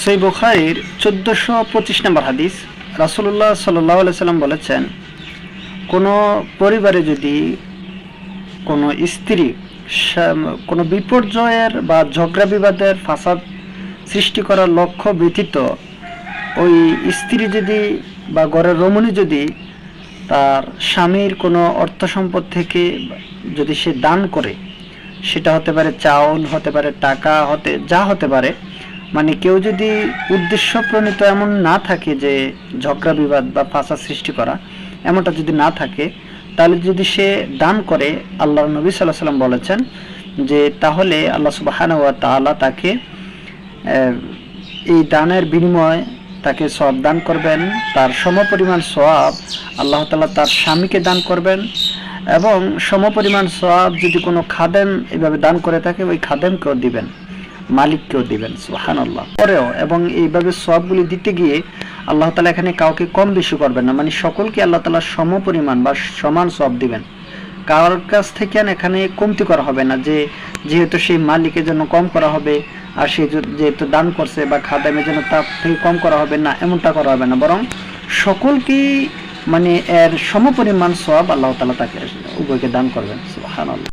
সহিহ বুখারীর 1425 নম্বর হাদিস, রাসূলুল্লাহ সাল্লাল্লাহু আলাইহি সাল্লাম বলেছেন, কোনো পরিবারে যদি কোনো স্ত্রী কোনো বিপর্যয়ের বা ঝগড়া বিবাদের ফাসাদ সৃষ্টি করার লক্ষ্য ব্যতীত ওই স্ত্রী যদি বা ঘরের রমণী যদি তার স্বামীর কোনো অর্থ সম্পদ থেকে যদি সে দান করে, সেটা হতে পারে চাউল, হতে পারে টাকা, হতে পারে, মানে কেউ যদি উদ্দেশ্য প্রণীত এমন না থাকে যে ঝগড়া বিবাদ বা ফাসাদ সৃষ্টি করা, এমনটা যদি না থাকে, তাহলে যদি সে দান করে, আল্লাহর নবী সাল্লাল্লাহু আলাইহি ওয়াসাল্লাম বলেছেন যে তাহলে আল্লাহ সুবহানাহু ওয়া তাআলা তাকে এই দানের বিনিময়ে তাকে সওয়াব দান করবেন, তার সমপরিমাণ সওয়াব আল্লাহ তাআলা তার স্বামীকে দান করবেন, এবং সমপরিমাণ সওয়াব যদি কোনো খাদেম এভাবে দান করে থাকে, ওই খাদেমকেও দিবেন, মালিককেও দিবেন। সুবহানাল্লাহ। পরেও এবং এইভাবে সওয়াবগুলি দিতে গিয়ে আল্লাহ তাআলা এখানে কাউকে কম বেশি করবেন না, মানে সকলকে আল্লাহ তাআলা সমপরিমাণ বা সমান সওয়াব দিবেন, কারোর কাছ থেকে এখানে কমতি করা হবে না, যে যেহেতু সেই মালিকের জন্য কম করা হবে আর সে যেহেতু দান করছে বা খাদেমের জন্য তার থেকে কম করা হবে না, এমনটা করা হবে না, বরং সকলকেই মানে এর সমপরিমাণ সওয়াব আল্লাহ তাআলা তাকে উভয়কে দান করবেন। সুবহানাল্লাহ।